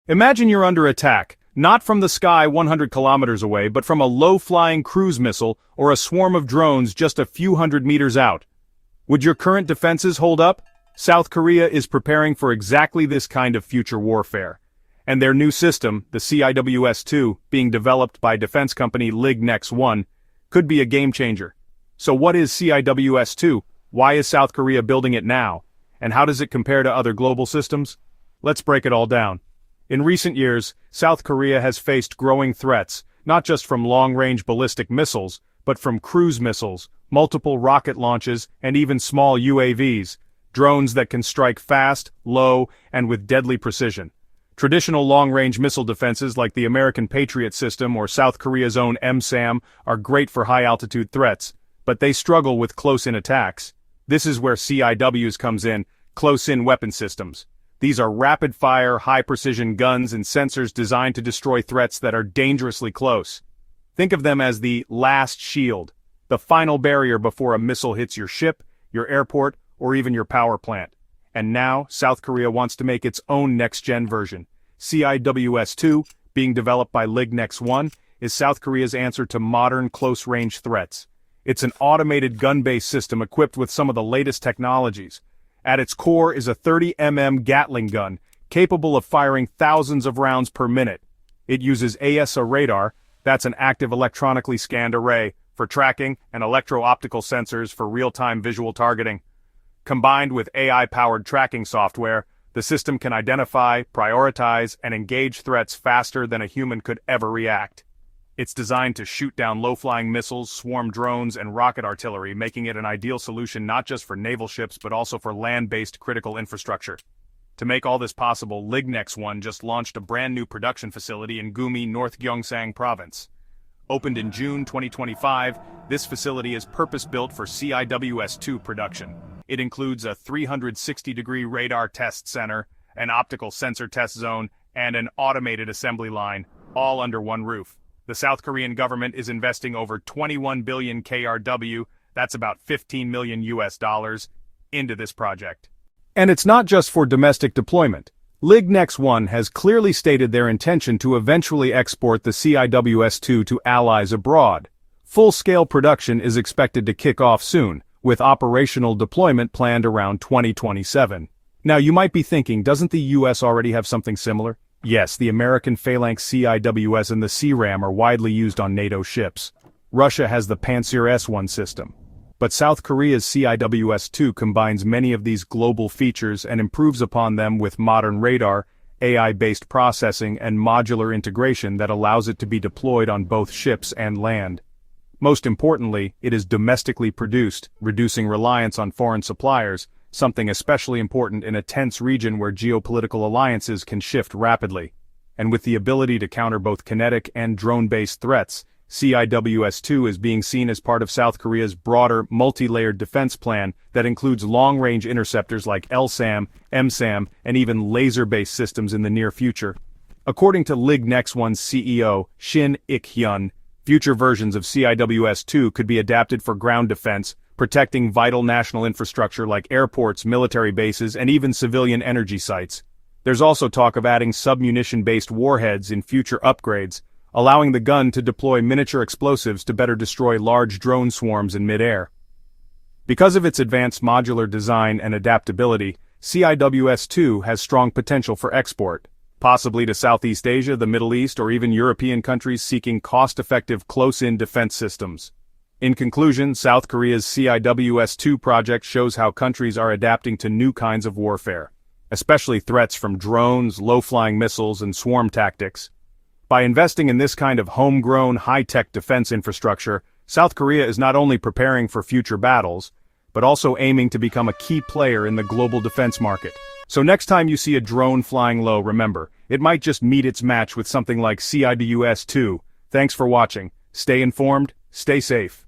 Imagine you're under attack, not from the sky 100 kilometers away, but from a low-flying cruise missile or a swarm of drones just a few hundred meters out. Would your current defenses hold up? South Korea is preparing for exactly this kind of future warfare. And their new system, the CIWS-II, being developed by defense company LIG Nex1, could be a game-changer. So what is CIWS-II? Why is South Korea building it now? And how does it compare to other global systems? Let's break it all down. In recent years, South Korea has faced growing threats, not just from long-range ballistic missiles, but from cruise missiles, multiple rocket launches, and even small UAVs, drones that can strike fast, low, and with deadly precision. Traditional long-range missile defenses like the American Patriot system or South Korea's own MSAM are great for high-altitude threats, but they struggle with close-in attacks. This is where CIWS comes in, close-in weapon systems. These are rapid-fire, high-precision guns and sensors designed to destroy threats that are dangerously close. Think of them as the last shield, the final barrier before a missile hits your ship, your airport, or even your power plant. And now, South Korea wants to make its own next-gen version. CIWS-II, being developed by LIG Nex1, is South Korea's answer to modern close-range threats. It's an automated gun-based system equipped with some of the latest technologies. At its core is a 30mm Gatling gun, capable of firing thousands of rounds per minute. It uses AESA radar, that's an active electronically scanned array, for tracking, and electro-optical sensors for real-time visual targeting. Combined with AI-powered tracking software, the system can identify, prioritize, and engage threats faster than a human could ever react. It's designed to shoot down low-flying missiles, swarm drones, and rocket artillery, making it an ideal solution not just for naval ships but also for land-based critical infrastructure. To make all this possible, LIG Nex1 just launched a brand new production facility in Gumi, North Gyeongsang Province. Opened in June 2025, this facility is purpose-built for CIWS-II production. It includes a 360-degree radar test center, an optical sensor test zone, and an automated assembly line, all under one roof. The South Korean government is investing over 21 billion KRW, that's about 15 million US dollars, into this project. And it's not just for domestic deployment. LIG Nex1 has clearly stated their intention to eventually export the CIWS-II to allies abroad. Full-scale production is expected to kick off soon, with operational deployment planned around 2027. Now you might be thinking, doesn't the US already have something similar? Yes, the American Phalanx CIWS and the CRAM are widely used on NATO ships. Russia has the Pantsir S1 system. But South Korea's CIWS-II combines many of these global features and improves upon them with modern radar, AI-based processing, and modular integration that allows it to be deployed on both ships and land. Most importantly, it is domestically produced, reducing reliance on foreign suppliers, something especially important in a tense region where geopolitical alliances can shift rapidly. And with the ability to counter both kinetic and drone-based threats, CIWS-II is being seen as part of South Korea's broader, multi-layered defense plan that includes long-range interceptors like LSAM, MSAM, and even laser-based systems in the near future. According to LIG Nex1's CEO, Shin Ik-hyun, future versions of CIWS-II could be adapted for ground defense, protecting vital national infrastructure like airports, military bases, and even civilian energy sites. There's also talk of adding submunition-based warheads in future upgrades, allowing the gun to deploy miniature explosives to better destroy large drone swarms in mid-air. Because of its advanced modular design and adaptability, CIWS-II has strong potential for export, possibly to Southeast Asia, the Middle East, or even European countries seeking cost-effective close-in defense systems. In conclusion, South Korea's CIWS-II project shows how countries are adapting to new kinds of warfare, especially threats from drones, low-flying missiles, and swarm tactics. By investing in this kind of homegrown, high-tech defense infrastructure, South Korea is not only preparing for future battles, but also aiming to become a key player in the global defense market. So next time you see a drone flying low, remember, it might just meet its match with something like CIWS-II. Thanks for watching. Stay informed, stay safe.